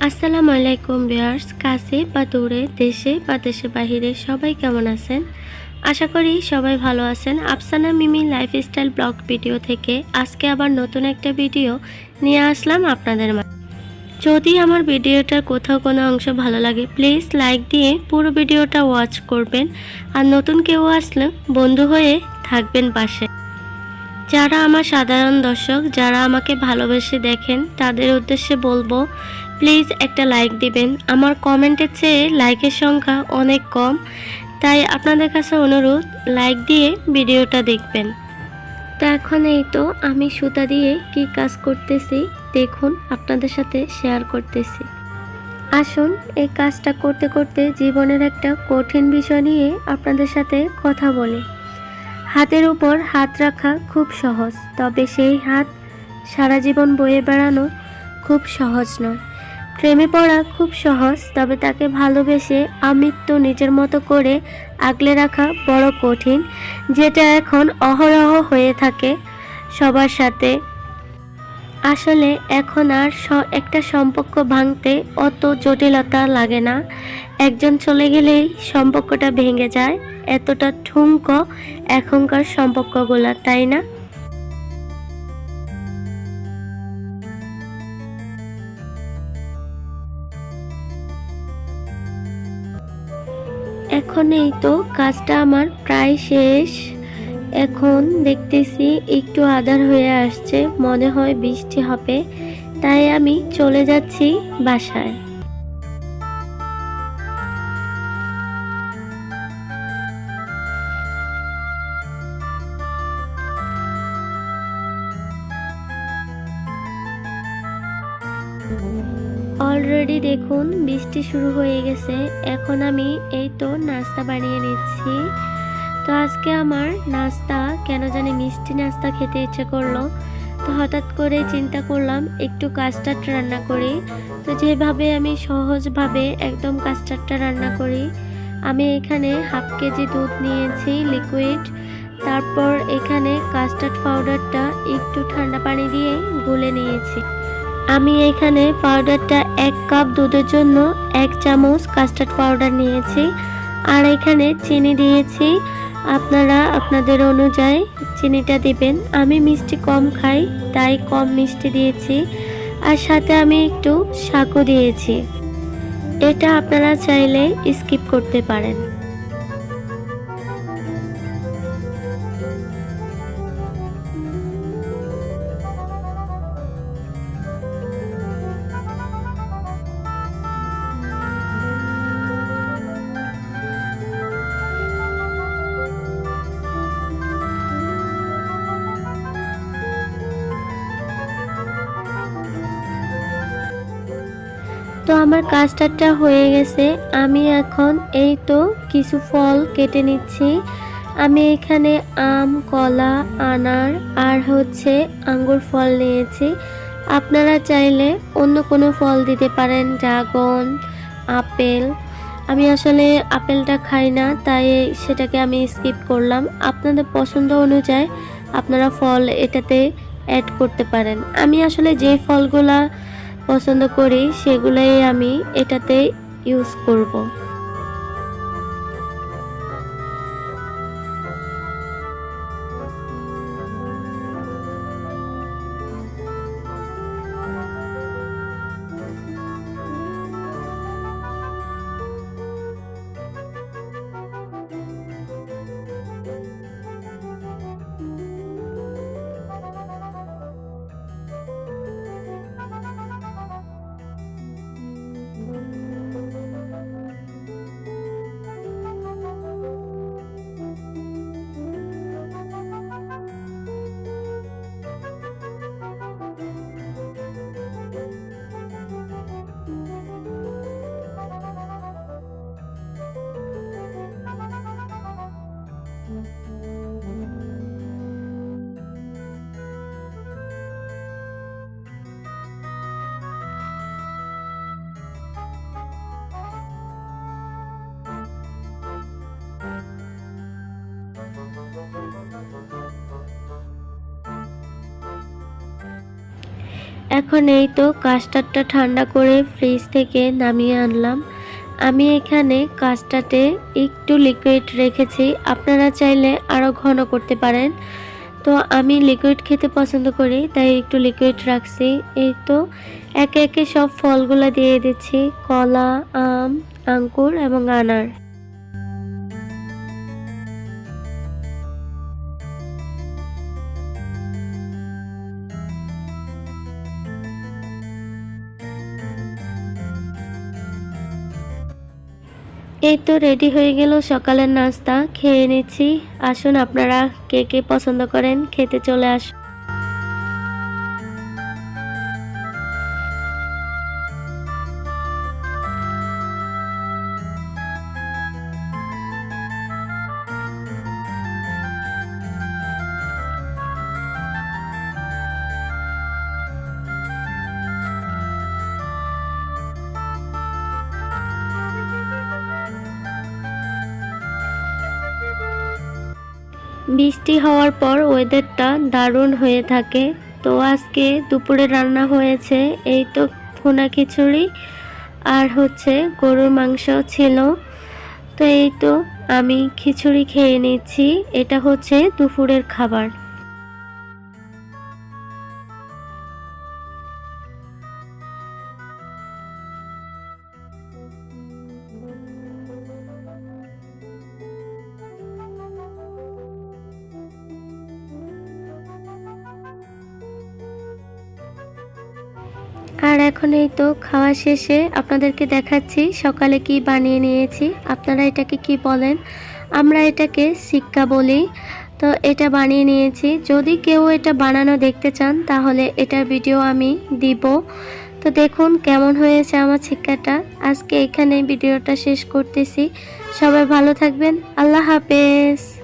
আসসালামু আলাইকুম ভিউয়ার্স, কাছে বা দূরে, দেশে বা দেশের বাহিরে সবাই কেমন আছেন? আশা করি সবাই ভালো আছেন। আফসানা মিমি লাইফস্টাইল ব্লগ ভিডিও থেকে আজকে আবার নতুন একটা ভিডিও নিয়ে আসলাম আপনাদের মাঝে। যদি আমার ভিডিওটার কোথাও কোনো অংশ ভালো লাগে প্লিজ লাইক দিয়ে পুরো ভিডিওটা ওয়াচ করবেন। আর নতুন কেউ আসলে বন্ধু হয়ে থাকবেন পাশে। যারা আমার সাধারণ দর্শক, যারা আমাকে ভালোবেসে দেখেন, তাদের উদ্দেশ্যে বলবো প্লিজ একটা লাইক দিবেন। আমার কমেন্টের চেয়ে লাইকের সংখ্যা অনেক কম, তাই আপনাদের কাছে অনুরোধ লাইক দিয়ে ভিডিওটা দেখবেন। তো এখন এই তো আমি সুতা দিয়ে কি কাজ করতেছি দেখুন, আপনাদের সাথে শেয়ার করতেছি। আসুন এই কাজটা করতে করতে জীবনের একটা কঠিন বিষয় নিয়ে আপনাদের সাথে কথা বলি। হাতের উপর হাত রাখা খুব সহজ, তবে সেই হাত সারা জীবন বয়ে বেড়ানো খুব সহজ নয়। প্রেমে পড়া খুব সহজ, তবে তাকে ভালোবেসে আমৃত্যু নিজের মতো করে আগলে রাখা বড় কঠিন, যেটা এখন অহরহ হয়ে থাকে সবার সাথে। আসলে এখন আর একটা সম্পর্ক ভাঙতে অত জটিলতা লাগে না। একজন চলে গেলেই সম্পর্কটা ভেঙে যায়। এতটা ঠুনকো এখনকার সম্পর্কগুলা, তাই না? এখন এই তো কাজটা আমার প্রায় শেষ। এখন দেখতেছি একটু আঁধার হয়ে আসছে, মনে হয় বৃষ্টি হবে, তাই আমি চলে যাচ্ছি বাসায়। অলরেডি দেখুন বৃষ্টি শুরু হয়ে গেছে। এখন আমি এই তো নাস্তা বানিয়ে নিচ্ছি। তো আজকে আমার নাস্তা কেন জানি মিষ্টি নাস্তা খেতে ইচ্ছে করলো, তো হঠাৎ করে চিন্তা করলাম একটু কাস্টার্ড রান্না করি। তো যেভাবে আমি সহজভাবে একদম কাস্টার্ডটা রান্না করি, আমি এখানে হাফ কেজি দুধ নিয়েছি লিকুইড, তারপর এখানে কাস্টার্ড পাউডারটা একটু ঠান্ডা পানি দিয়ে গুলে নিয়েছি। আমি এখানে পাউডারটা 1 কাপ দুধের জন্য 1 চামচ কাস্টার্ড পাউডার নিয়েছি। আর এখানে চিনি দিয়েছি, আপনারা আপনাদের অনুযায়ী চিনিটা দিবেন। আমি মিষ্টি কম খাই, তাই কম মিষ্টি দিয়েছি। আর সাথে আমি একটু শাকও দিয়েছি, এটা আপনারা চাইলে স্কিপ করতে পারেন। তো আমার কাস্টার্ডটা হয়ে গেছে। আমি এখন এই তো কিছু ফল কেটে নিচ্ছি। আমি এখানে আম, কলা, আনার আর হচ্ছে আঙ্গুর ফল নিয়েছি। আপনারা চাইলে অন্য কোনো ফল দিতে পারেন, ড্রাগন, আপেল। আমি আসলে আপেলটা খাই না, তাই সেটাকে আমি স্কিপ করলাম। আপনাদের পছন্দ অনুযায়ী আপনারা ফল এটাতে অ্যাড করতে পারেন। আমি আসলে যে ফলগুলা পছন্দ করি সেগুলাই আমি এটাতে ইউজ করব। এখন এই তো কাস্টার্ডটা ঠান্ডা করে ফ্রিজ থেকে নামিয়ে আনলাম। আমি এখানে কাস্টার্ডে একটু লিকুইড রেখেছি, আপনারা চাইলে আরও ঘন করতে পারেন। তো আমি লিকুইড খেতে পছন্দ করি, তাই একটু লিকুইড রাখছি। এই তো একে একে সব ফলগুলো দিয়ে দিচ্ছি, কলা, আম, আঙ্গুর এবং আনার। এই তো রেডি হয়ে গেল সকালের নাস্তা, খেয়ে নিচ্ছি। আসুন আপনারা কে কে পছন্দ করেন খেতে চলে আসুন। বৃষ্টি হওয়ার পর ওয়েদারটা দারুণ হয়ে থাকে। তো আজকে দুপুরে রান্না হয়েছে এই তো ভুনা খিচুড়ি আর হচ্ছে গরুর মাংস ছিল। তো এই তো আমি খিচুড়ি খেয়ে নিচ্ছি, এটা হচ্ছে দুপুরের খাবার। আর এখন এই তো খাওয়া শেষে আপনাদেরকে দেখাচ্ছি সকালে কি বানিয়ে নিয়েছি। আপনারা এটাকে কি বলেন? আমরা এটাকে সিক্কা বলি। তো এটা বানিয়ে নিয়েছি, যদি কেউ এটা বানানো দেখতে চান তাহলে এটার ভিডিও আমি দিব। তো দেখুন কেমন হয়েছে আমার সিক্কাটা। আজকে এখানে ভিডিওটা শেষ করতেছি। সবাই ভালো থাকবেন, আল্লাহ হাফেজ।